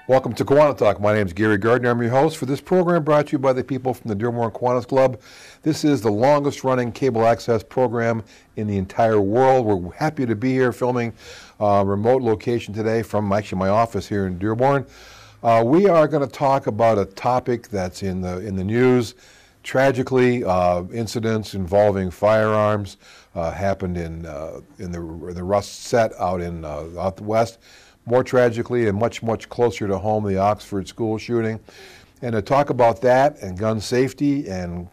Welcome to KiwaniTalk. My name is Gary Gardner. I'm your host for this program brought to you by the people from the Dearborn Kiwanis Club. This is the longest running cable access program in the entire world. We're happy to be here filming a remote location today from actually my office here in Dearborn. We are going to talk about a topic that's in the news. Tragically, incidents involving firearms happened in the Rust set out the west. More tragically and much closer to home, the Oxford school shooting. And to talk about that and gun safety and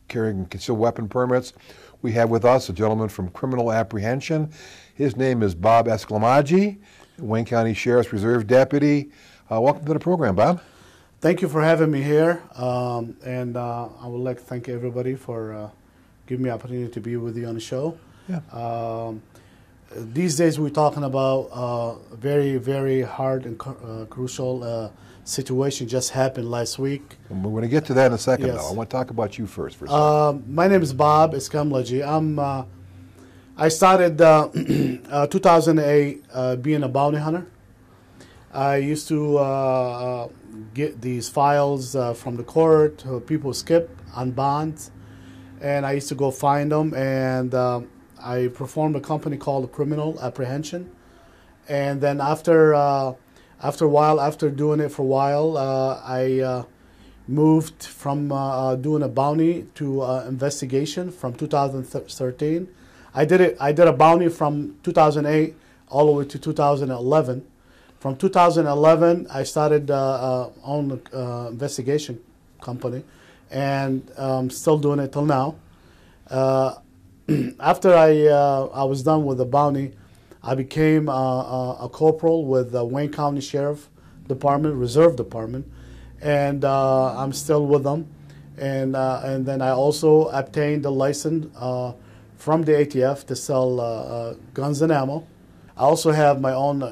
carrying concealed weapon permits, we have with us a gentleman from Criminal Apprehension. His name is Bob Eskamlaji, Wayne County Sheriff's Reserve Deputy. Welcome to the program, Bob. Thank you for having me here, and I would like to thank everybody for giving me the opportunity to be with you on the show. Yeah. These days we're talking about a very hard and crucial situation just happened last week. And we're going to get to that in a second, Yes. though. I want to talk about you first for a second. My name is Bob Eskamlaji. I started 2008 being a bounty hunter. I used to get these files from the court, people skip on bonds, and I used to go find them, and I performed a company called Criminal Apprehension. And then after a while, after doing it for a while, I moved from doing a bounty to investigation from 2013. I did a bounty from 2008 all the way to 2011. From 2011, I started on an investigation company, and still doing it till now. After I was done with the bounty, I became a corporal with the Wayne County Sheriff Department, Reserve Department, and I'm still with them. And then I also obtained a license from the ATF to sell guns and ammo. I also have my own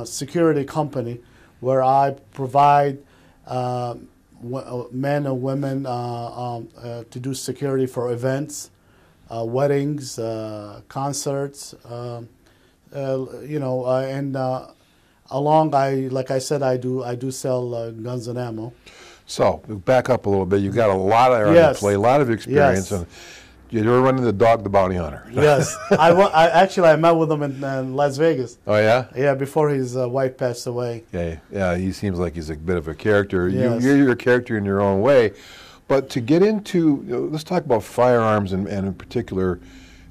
security company where I provide men and women to do security for events, weddings, concerts, and like I said, I do sell guns and ammo. So, back up a little bit. You've got a lot of area to play, a lot of experience. Yes. And you're running the dog, the bounty hunter. Yes. I met with him in Las Vegas. Oh, yeah? Yeah, before his wife passed away. Yeah, he seems like he's a bit of a character. Yes. You're a character in your own way. But to get into, let's talk about firearms and in particular,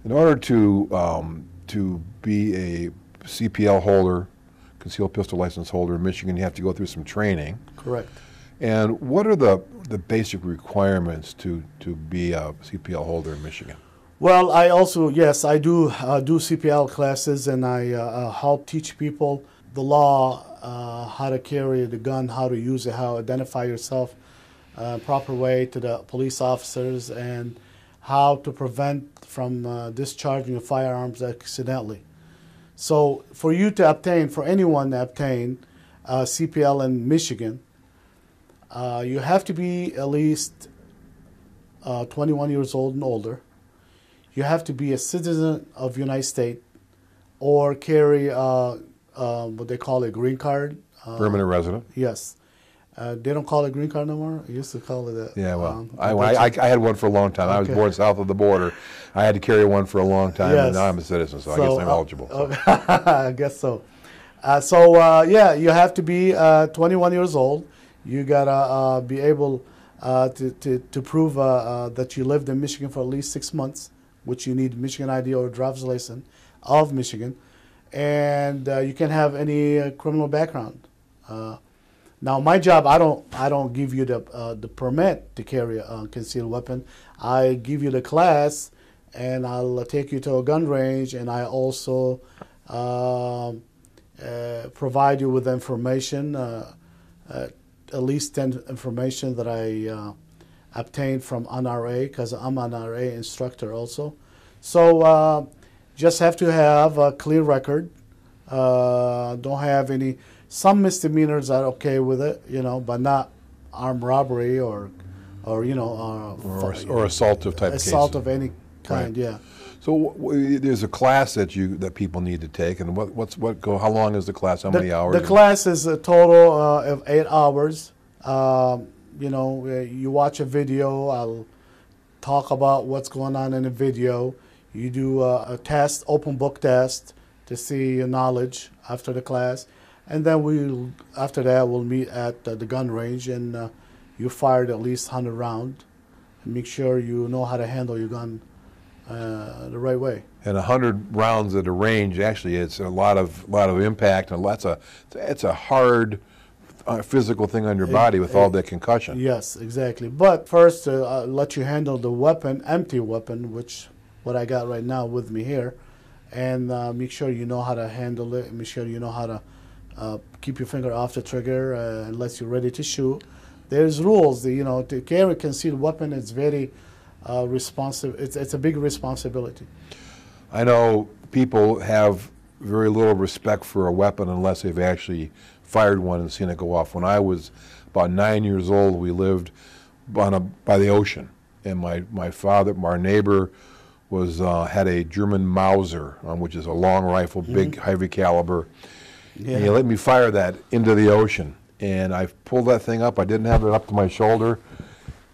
in order to be a CPL holder, concealed pistol license holder in Michigan, you have to go through some training. Correct. And what are the basic requirements to be a CPL holder in Michigan? Well, I also, yes, I do CPL classes, and I help teach people the law, how to carry the gun, how to use it, how to identify yourself proper way to the police officers, and how to prevent from discharging of firearms accidentally. So for anyone to obtain CPL in Michigan, you have to be at least 21 years old and older. You have to be a citizen of the United States or carry what they call a green card. Permanent resident? Yes. They don't call it green card no more? They used to call it that. Yeah, well, I had one for a long time. Okay. I was born south of the border. I had to carry one for a long time, yes. And now I'm a citizen, so I guess I'm eligible. So. I guess so. You have to be 21 years old. You gotta be able to prove that you lived in Michigan for at least 6 months, which you need Michigan ID or driver's license of Michigan, and you can have any criminal background. Now, my job, I don't give you the permit to carry a concealed weapon. I give you the class, and I'll take you to a gun range, and I also provide you with information, at least 10 information that I obtained from NRA, because I'm an NRA instructor also. So just have to have a clear record. Don't have any. Some misdemeanors are okay with it, but not armed robbery or assault type assault cases. of any kind. Right. Yeah. So there's a class that people need to take, and how long is the class? How many hours? The class is a total of 8 hours. You know, you watch a video. I'll talk about what's going on in the video. You do a test, open book test, to see your knowledge after the class, and then after that we'll meet at the gun range, and you fired at least 100 rounds. Make sure you know how to handle your gun the right way. And 100 rounds at a range, actually, it's a lot of impact, and it's a hard physical thing on your body with all that concussion. Yes, exactly. But first, let you handle the weapon, empty weapon, which what I got right now with me here, and make sure you know how to handle it, and make sure you know how to keep your finger off the trigger unless you're ready to shoot. There's rules. You know, to carry a concealed weapon is very responsive. It's a big responsibility. I know people have very little respect for a weapon unless they've actually fired one and seen it go off. When I was about 9 years old, we lived by the ocean, and my father, our neighbor, had a German Mauser, which is a long rifle, big, heavy caliber. Yeah. And he let me fire that into the ocean, and I pulled that thing up. I didn't have it up to my shoulder.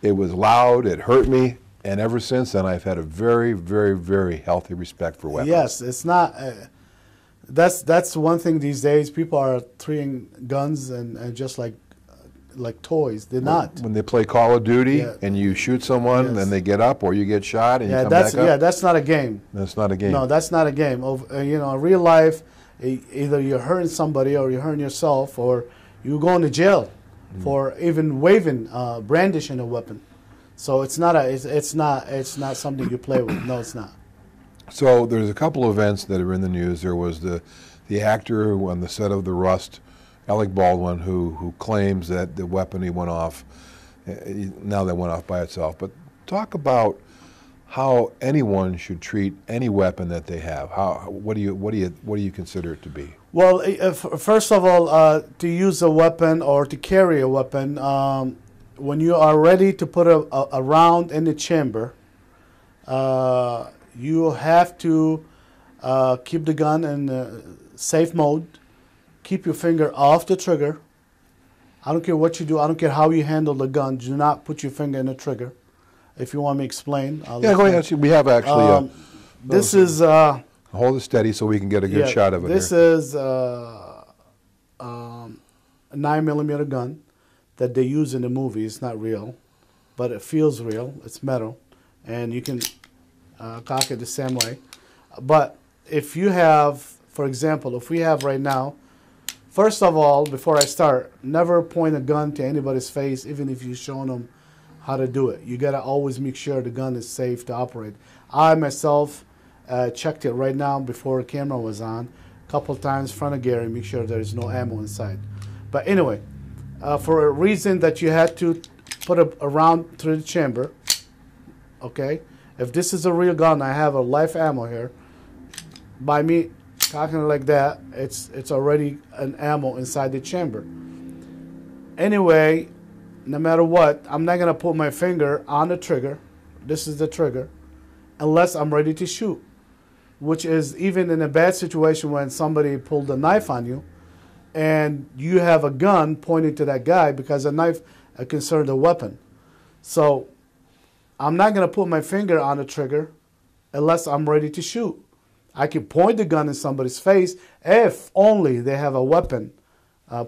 It was loud. It hurt me. And ever since then, I've had a very, very, very healthy respect for weapons. Yes, it's not. That's one thing these days. People are treating guns and just like toys. They're not. When they play Call of Duty and you shoot someone, then they get up, or you get shot and you come back up. Yeah, that's not a game. That's not a game. No, that's not a game. You know, in real life, either you're hurting somebody or you're hurting yourself, or you go into jail for even brandishing a weapon. So it's not something you play with. No, it's not. So there's a couple of events that are in the news. There was the actor who on the set of The Rust, Alec Baldwin, who claims that the weapon he went off, now that went off by itself. But talk about how anyone should treat any weapon that they have. What do you consider it to be? Well, first of all, to use a weapon or to carry a weapon, when you are ready to put a round in the chamber, you have to keep the gun in safe mode. Keep your finger off the trigger. I don't care what you do. I don't care how you handle the gun. Do not put your finger in the trigger. If you want me to explain, I'll go ahead. We have actually. This is. Hold it steady so we can get a good shot of it. This is a 9mm gun that they use in the movie. It's not real, but it feels real. It's metal, and you can cock it the same way. But if you have, for example, if we have right now, first of all, before I start, never point a gun to anybody's face, even if you've shown them how to do it. You got to always make sure the gun is safe to operate. I myself checked it right now before the camera was on, a couple times in front of Gary, make sure there's no ammo inside. But anyway, for a reason that you had to put a round through the chamber, okay? If this is a real gun, I have a live ammo here. By me cocking it like that, it's already an ammo inside the chamber. Anyway, no matter what, I'm not gonna put my finger on the trigger. This is the trigger, unless I'm ready to shoot. Which is even in a bad situation when somebody pulled a knife on you, and you have a gun pointing to that guy because a knife considered a weapon. So I'm not gonna put my finger on the trigger unless I'm ready to shoot. I can point the gun in somebody's face if only they have a weapon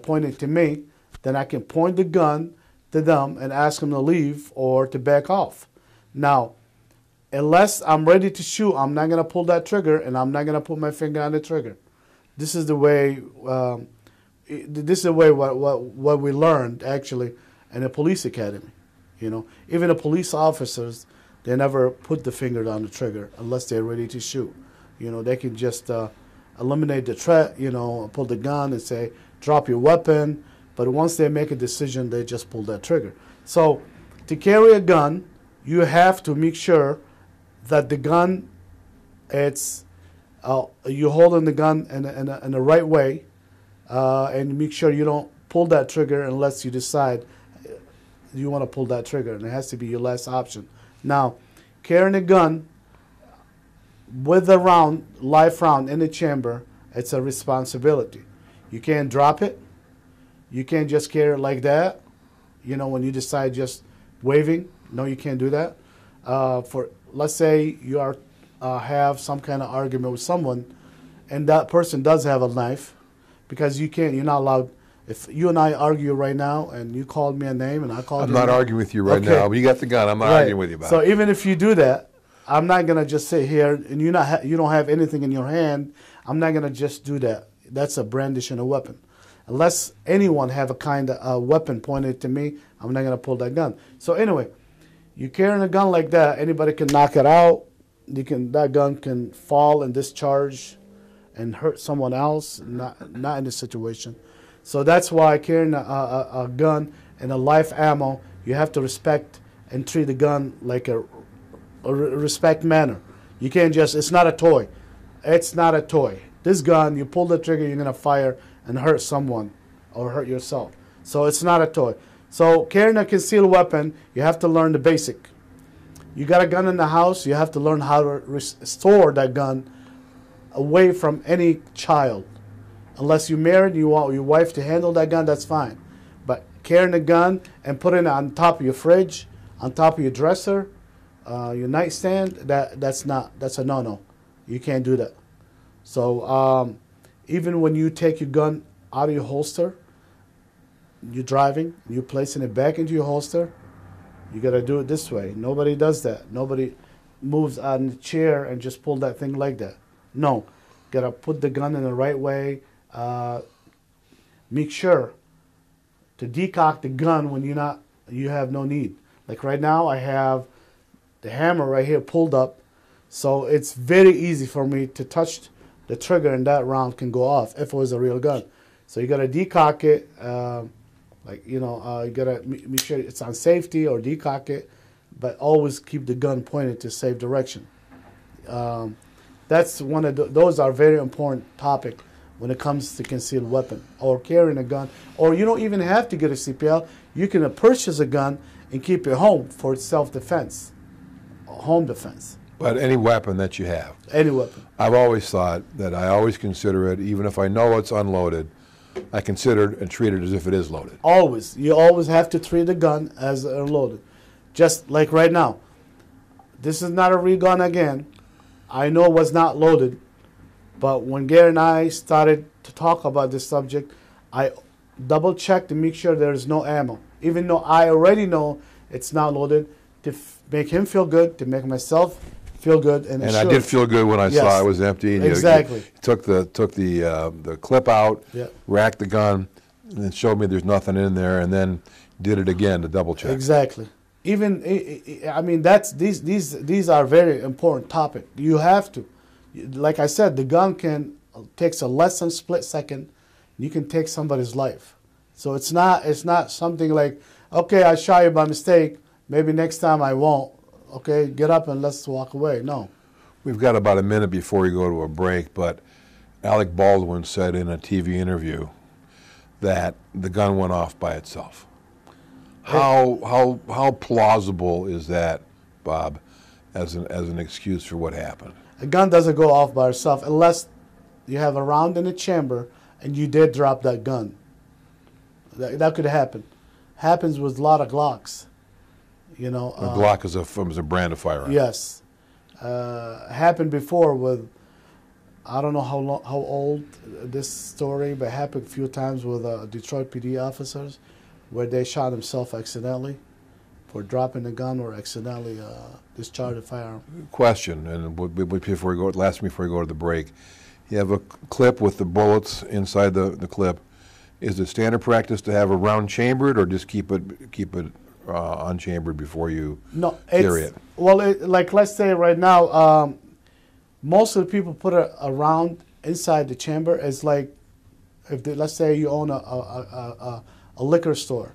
pointing to me. Then I can point the gun to them and ask them to leave or to back off. Now, unless I'm ready to shoot, I'm not going to pull that trigger, and I'm not going to put my finger on the trigger. This is the way. What we learned actually in the police academy. You know, even the police officers, they never put the finger on the trigger unless they're ready to shoot. You know, they can just eliminate the threat. You know, pull the gun and say, "Drop your weapon." But once they make a decision, they just pull that trigger. So, to carry a gun, you have to make sure that the gun, you're holding the gun in the right way, and make sure you don't pull that trigger unless you decide you want to pull that trigger, and it has to be your last option. Now, carrying a gun, with the round, live round in the chamber, it's a responsibility. You can't drop it. You can't just carry it like that. You know, when you decide just waving, no, you can't do that. Let's say you are have some kind of argument with someone, and that person does have a knife, because you're not allowed. If you and I argue right now, and you called me a name, and I called I'm you not arguing with you right now, but you got the gun. I'm not arguing with you about it. So even if you do that, I'm not gonna just sit here and you don't have anything in your hand. I'm not gonna just do that. That's a brandishing a weapon. Unless anyone have a kind of a weapon pointed to me, I'm not gonna pull that gun. So anyway, you carrying a gun like that, anybody can knock it out. That gun can fall and discharge and hurt someone else, not in this situation. So that's why carrying a gun and a live ammo, you have to respect and treat the gun like a respect manner. You can't just, it's not a toy. It's not a toy. This gun, you pull the trigger, you're going to fire and hurt someone or hurt yourself. So it's not a toy. So carrying a concealed weapon, you have to learn the basic. You got a gun in the house, you have to learn how to store that gun away from any child. Unless you're married, you want your wife to handle that gun, that's fine. But carrying a gun and putting it on top of your fridge, on top of your dresser, your nightstand, that's a no-no. You can't do that. So even when you take your gun out of your holster, you're driving, you're placing it back into your holster, you got to do it this way. Nobody does that. Nobody moves on the chair and just pull that thing like that. No, got to put the gun in the right way. Make sure to decock the gun when you have no need. Like right now, I have the hammer right here pulled up, so it's very easy for me to touch the trigger and that round can go off if it was a real gun. So you got to decock it, you got to make sure it's on safety or decock it, but always keep the gun pointed to safe direction. That's one of those are very important topic when it comes to concealed weapon or carrying a gun. Or you don't even have to get a CPL. You can purchase a gun and keep it home for self-defense, home defense. But any weapon that you have. Any weapon. I've always thought that I always consider it, even if I know it's unloaded, I consider it and treat it as if it is loaded. Always. You always have to treat the gun as unloaded. Just like right now. This is not a real gun again. I know it was not loaded. But when Gary and I started to talk about this subject, I double-checked to make sure there is no ammo. Even though I already know it's not loaded, to make him feel good, to make myself feel good. And I did feel good when I saw it was empty. And exactly. You took the clip out, racked the gun, and then showed me there's nothing in there, and then did it again to double-check. Exactly. Even, I mean, these are very important topic. You have to. Like I said, the gun takes a less than split second. You can take somebody's life. So it's not something like, okay, I shot you by mistake. Maybe next time I won't. Okay, get up and let's walk away. No. We've got about a minute before we go to a break, but Alec Baldwin said in a TV interview that the gun went off by itself. How plausible is that, Bob, as an excuse for what happened? A gun doesn't go off by itself unless you have a round in the chamber and you did drop that gun. That could happen. Happens with a lot of Glocks. You know. A Glock is a brand of firearm. Yes. Happened before with, I don't know how old this story, but happened a few times with Detroit PD officers where they shot themselves accidentally for dropping the gun or accidentally discharged a firearm. Question, and before we go to the break, you have a clip with the bullets inside the clip. Is it standard practice to have a round chambered, or just keep it unchambered before you carry it? Well, like let's say right now, most of the people put a round inside the chamber. It's like let's say you own a liquor store.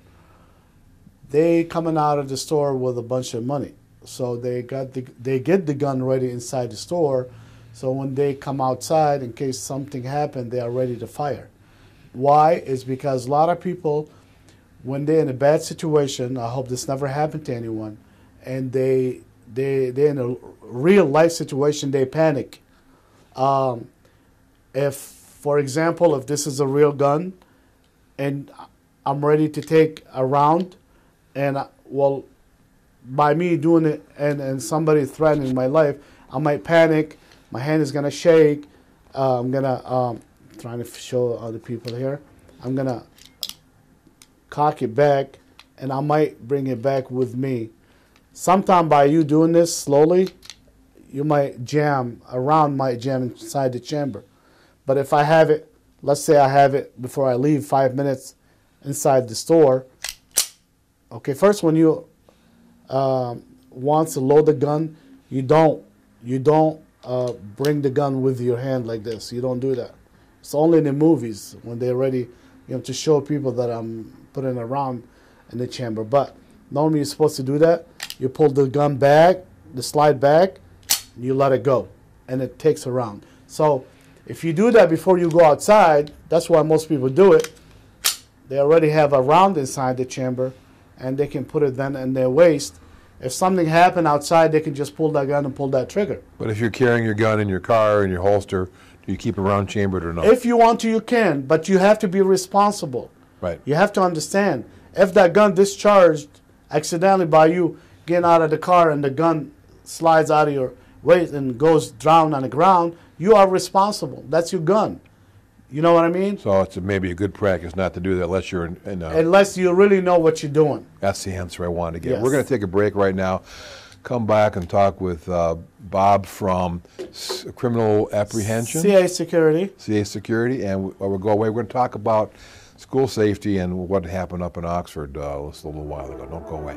They coming out of the store with a bunch of money, so they get the gun ready inside the store. So when they come outside, in case something happened, they are ready to fire. Why? Is because a lot of people, when they're in a bad situation, I hope this never happened to anyone, and they they're in a real life situation, they panic. If, for example, if this is a real gun and I'm ready to take a round, and well, by me doing it and somebody threatening my life, I might panic. My hand is gonna shake. I'm gonna trying to show other people here. I'm gonna cock it back, and I might bring it back with me. Sometime by you doing this slowly, you might jam, a round might jam inside the chamber. But if I have it, let's say I have it before I leave 5 minutes inside the store. Okay, first when you want to load the gun, you don't bring the gun with your hand like this. You don't do that. It's only in the movies when they're ready, to show people that I'm putting a round in the chamber. But normally you're supposed to do that. You pull the gun back, the slide back, and you let it go, and it takes a round. So if you do that before you go outside, that's why most people do it. They already have a round inside the chamber, and they can put it then in their waist. If something happened outside, they can just pull that gun and pull that trigger. But if you're carrying your gun in your car, in your holster, do you keep it round chambered or not? If you want to, you can, but you have to be responsible. Right. You have to understand, if that gun discharged accidentally by you getting out of the car and the gun slides out of your waist and goes down on the ground, you are responsible. That's your gun. You know what I mean? So it's maybe a good practice not to do that unless you're unless you really know what you're doing. That's the answer I wanted to get. Yes. We're going to take a break right now. Come back and talk with Bob from Criminal Apprehension. CA Security. CA Security, and we'll go away. We're going to talk about school safety and what happened up in Oxford a little while ago. Don't go away.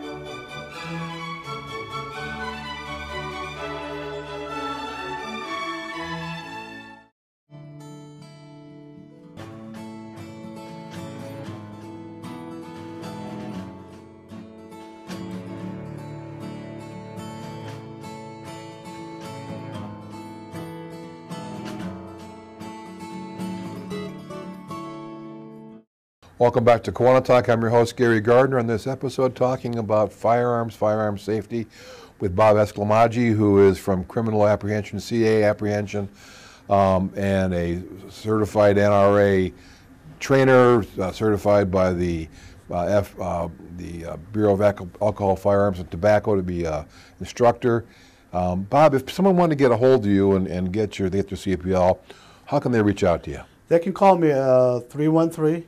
Welcome back to KiwaniTalk. I'm your host, Gary Gardner, on this episode talking about firearms, firearm safety, with Bob Eskamlaji, who is from Criminal Apprehension, CA Apprehension, and a certified NRA trainer, certified by the Bureau of Alcohol, Firearms, and Tobacco to be an instructor. Bob, if someone wanted to get a hold of you and get your CPL, how can they reach out to you? They can call me 313-240-1299,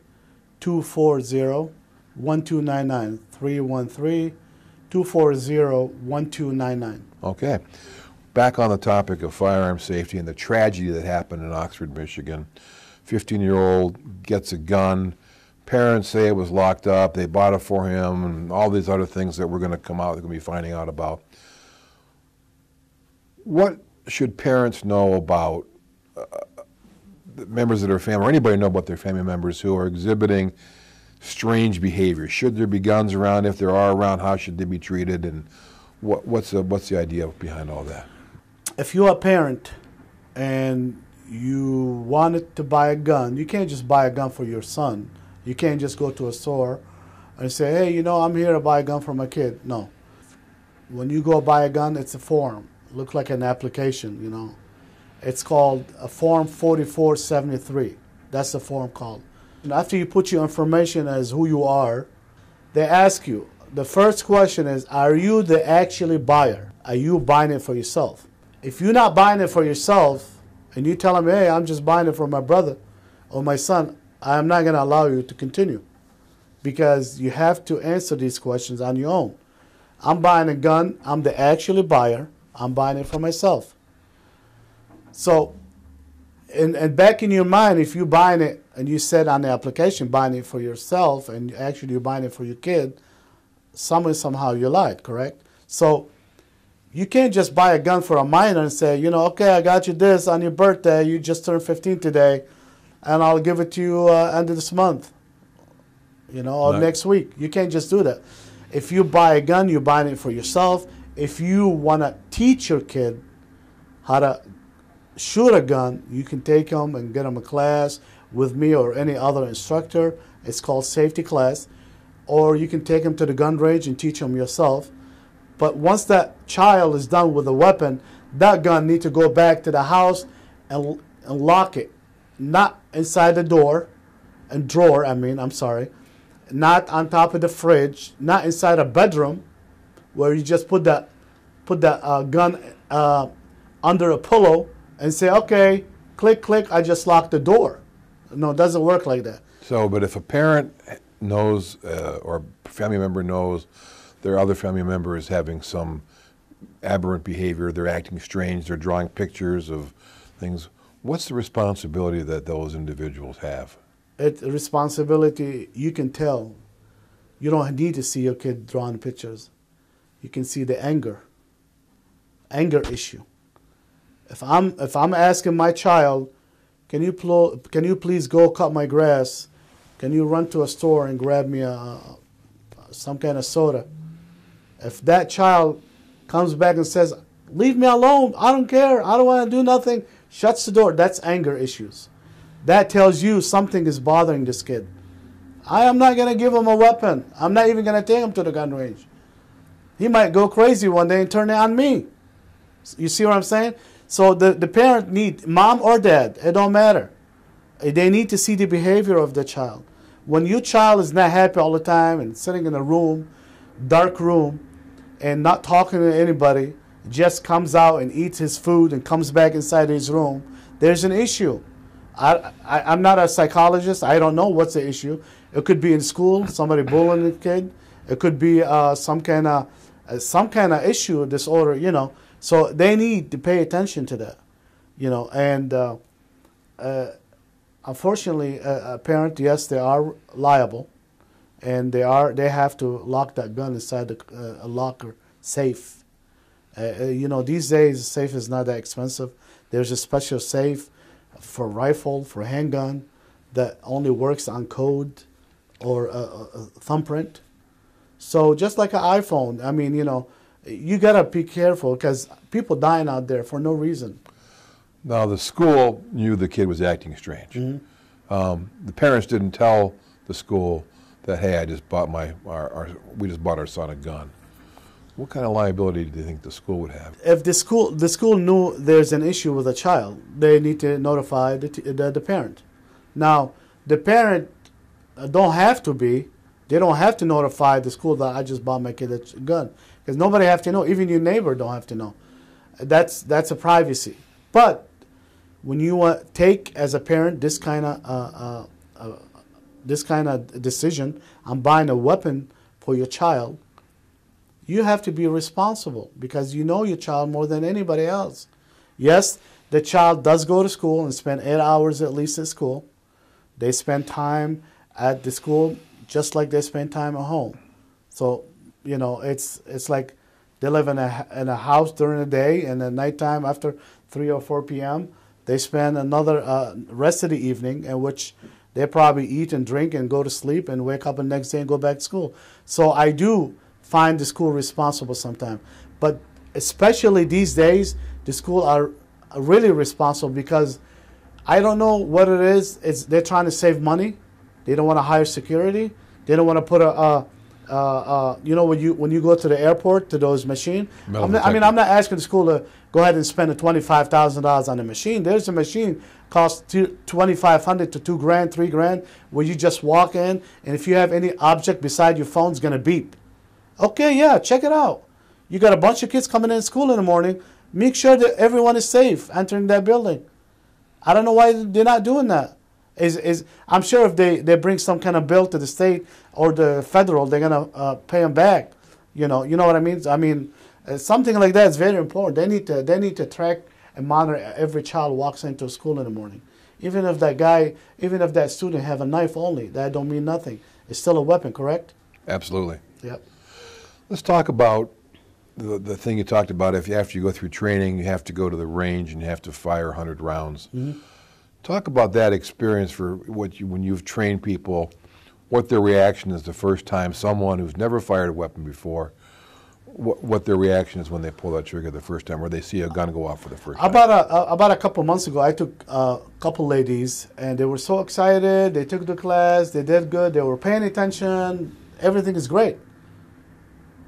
313-240-1299. Okay. Back on the topic of firearm safety and the tragedy that happened in Oxford, Michigan. 15-year-old gets a gun. Parents say it was locked up. They bought it for him, and all these other things that we're going to come out, they're going to be finding out about. What should parents know about members of their family, or anybody know about their family members who are exhibiting strange behavior? Should there be guns around? If there are around, how should they be treated? And what's the idea behind all that? If you're a parent and you wanted to buy a gun, you can't just buy a gun for your son. You can't just go to a store and say, hey, I'm here to buy a gun for my kid. No. When you go buy a gun, it's a form. It looks like an application, It's called a Form 4473. That's the form called. And after you put your information as who you are, they ask you, the first question is, are you the actually buyer? Are you buying it for yourself? If you're not buying it for yourself, and you tell them, hey, I'm just buying it for my brother or my son, I'm not going to allow you to continue, because you have to answer these questions on your own. I'm buying a gun. I'm the actually buyer. I'm buying it for myself. So, and back in your mind, if you're buying it and you said on the application buying it for yourself, and actually you're buying it for your kid, somehow you lied, correct? So you can't just buy a gun for a minor and say, okay, I got you this on your birthday. You just turned 15 today, and I'll give it to you end of this month, or next week. You can't just do that. If you buy a gun, you're buying it for yourself. If you want to teach your kid how to shoot a gun, you can take them and get them a class with me or any other instructor. It's called safety class. Or you can take them to the gun range and teach them yourself. But once that child is done with the weapon, that gun need to go back to the house and lock it. Not inside the door and drawer, I'm sorry. Not on top of the fridge, not inside a bedroom where you just put that gun under a pillow and say, okay, click, click, I just locked the door. No, it doesn't work like that. So, but if a parent knows or a family member knows their other family member is having some aberrant behavior, they're acting strange, they're drawing pictures of things, what's the responsibility that those individuals have? It's a responsibility, you can tell. You don't need to see your kid drawing pictures. You can see the anger issue. If I'm asking my child, can you please go cut my grass? Can you run to a store and grab me some kind of soda? If that child comes back and says, leave me alone, I don't care, I don't want to do nothing, shuts the door, that's anger issues. That tells you something is bothering this kid. I am not going to give him a weapon. I'm not even going to take him to the gun range. He might go crazy one day and turn it on me. You see what I'm saying? So the parent need, mom or dad, it don't matter. They need to see the behavior of the child. When your child is not happy all the time and sitting in a room, dark room, and not talking to anybody, just comes out and eats his food and comes back inside his room, there's an issue. I'm not a psychologist. I don't know what's the issue. It could be in school, somebody bullying the kid. It could be some kind of issue, disorder, you know. So they need to pay attention to that, you know. And unfortunately, a parent, yes, they are liable, and they have to lock that gun inside a locker safe. You know, these days, a safe is not that expensive. There's a special safe for rifle, for handgun, that only works on code or a thumbprint. So just like an iPhone, I mean, you know, you got to be careful because people dying out there for no reason. Now, the school knew the kid was acting strange. Mm-hmm. The parents didn't tell the school that, hey, I just bought we just bought our son a gun. What kind of liability do you think the school would have? If the school knew there's an issue with a child, they need to notify the parent. Now, the parent they don't have to notify the school that I just bought my kid a gun, because nobody have to know. Even your neighbor don't have to know. That's a privacy. But when you take as a parent this kind of decision on buying a weapon for your child, you have to be responsible because you know your child more than anybody else. Yes, the child does go to school and spend 8 hours at least at school. They spend time at the school just like they spend time at home. So, you know, it's like they live in a house during the day, and at nighttime after 3 or 4 p.m., they spend another rest of the evening in which they probably eat and drink and go to sleep and wake up the next day and go back to school. So I do find the school responsible sometimes. But especially these days, the school are really responsible because I don't know what it is. They're trying to save money. They don't want to hire security. They don't want to put you know, when you go to the airport to those machines. I'm not asking the school to go ahead and spend the $25,000 on a machine. There's a machine costs $2,500 to $2,000, $3,000, where you just walk in, and if you have any object beside your phone, it's gonna beep. Okay, yeah, check it out. You got a bunch of kids coming in school in the morning. Make sure that everyone is safe entering that building. I don't know why they're not doing that. I'm sure if they bring some kind of bill to the state or the federal, they're gonna pay them back. You know what I mean? I mean, something like that is very important. They need to track and monitor every child walks into school in the morning. Even if that student have a knife only, that don't mean nothing. It's still a weapon, correct? Absolutely. Yep. Let's talk about the thing you talked about. After you go through training, you have to go to the range and you have to fire 100 rounds. Mm-hmm. Talk about that experience for when you've trained people, what their reaction is the first time someone who's never fired a weapon before, what their reaction is when they pull that trigger the first time, or they see a gun go off for the first time. About a couple months ago, I took a couple ladies, and they were so excited. They took the class. They did good. They were paying attention. Everything is great.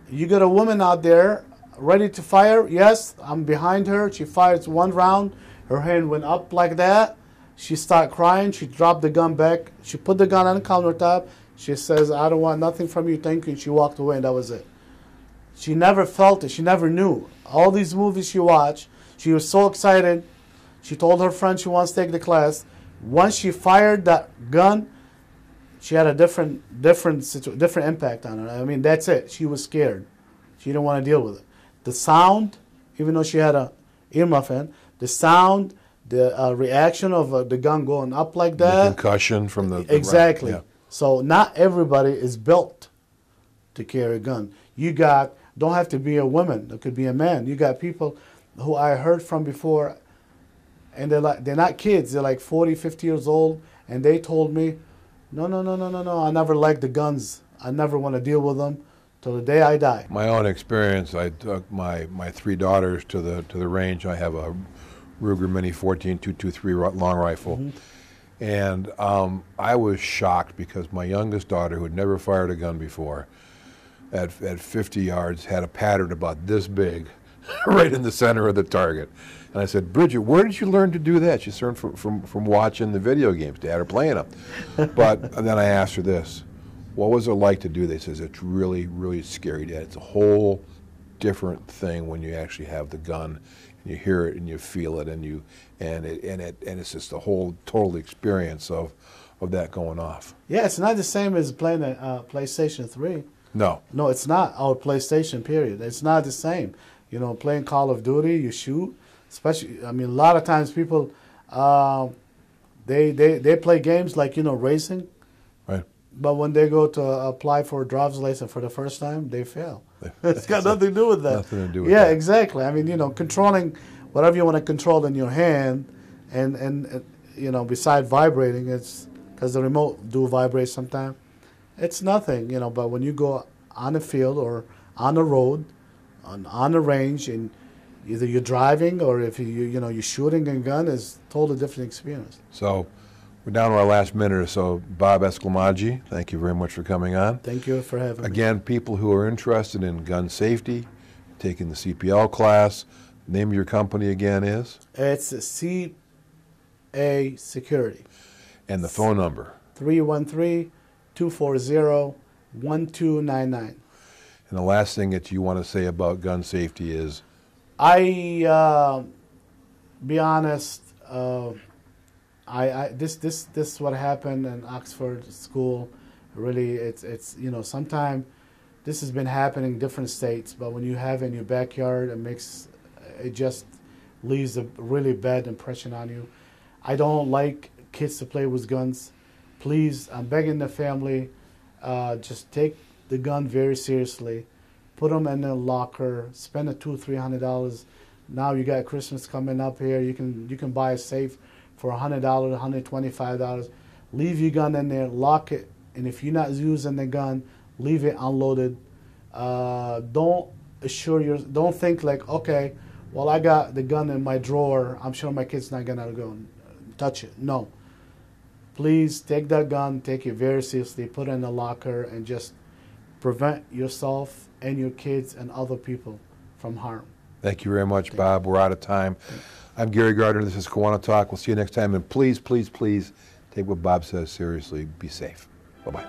You got a woman out there ready to fire. Yes, I'm behind her. She fires one round. Her hand went up like that. She started crying. She dropped the gun back. She put the gun on the countertop. She says, I don't want nothing from you. Thank you. And she walked away, and that was it. She never felt it. She never knew. All these movies she watched, she was so excited. She told her friend she wants to take the class. Once she fired that gun, she had a different impact on her. I mean, that's it. She was scared. She didn't want to deal with it. The sound, even though she had a earmuff in, the sound, the reaction of the gun going up like that. The concussion from the exactly. Yeah. So not everybody is built to carry a gun. You don't have to be a woman. It could be a man. You got people who I heard from before, and they're not kids. They're like 40, 50 years old, and they told me, no. I never liked the guns. I never want to deal with them till the day I die. My own experience, I took my 3 daughters to the range. I have a Ruger Mini 14-223 long rifle. Mm-hmm. And I was shocked because my youngest daughter, who had never fired a gun before, at 50 yards had a pattern about this big right in the center of the target. And I said, Bridget, where did you learn to do that? She learned from watching the video games, Dad, or playing them. But then I asked her this, what was it like to do this? She says, it's really, really scary, Dad. It's a whole different thing when you actually have the gun and you hear it and you feel it and it's just a whole total experience of that going off. Yeah, it's not the same as playing a PlayStation 3. No, it's not. Our PlayStation, period. It's not the same. You know, playing Call of Duty, you shoot. Especially, I mean, a lot of times people, they play games like, racing. Right. But when they go to apply for a driver's license for the first time, they fail. It's got nothing to do with that. Nothing to do with that. Yeah, exactly. I mean, controlling whatever you want to control in your hand, and beside vibrating, it's because the remote do vibrate sometimes. It's nothing, but when you go on a field or on a road, on a range, and either you're driving or if you're shooting a gun, is totally different experience. So we're down to our last minute or so. Bob Eskamlaji, thank you very much for coming on. Thank you for having me. Again, people who are interested in gun safety, taking the CPL class, name of your company again is? It's CA Security. And the phone number? 313-240-1299. And the last thing that you want to say about gun safety is? Be honest, this what happened in Oxford School. Really, it's sometimes this has been happening in different states, but when you have it in your backyard, it just leaves a really bad impression on you. I don't like kids to play with guns. Please, I'm begging the family, just take the gun very seriously. Put them in a locker. Spend $200-300. Now you got Christmas coming up here. You can buy a safe for $100, $125. Leave your gun in there. Lock it. And if you're not using the gun, leave it unloaded. Don't think like, okay, well, I got the gun in my drawer. I'm sure my kid's not gonna go and touch it. No. Please take that gun. Take it very seriously. Put it in the locker and just prevent yourself and your kids and other people from harm. Thank you very much, Bob. We're out of time. I'm Gary Gardner. This is KiwaniTalk. We'll see you next time. And please, please, please take what Bob says seriously. Be safe. Bye-bye.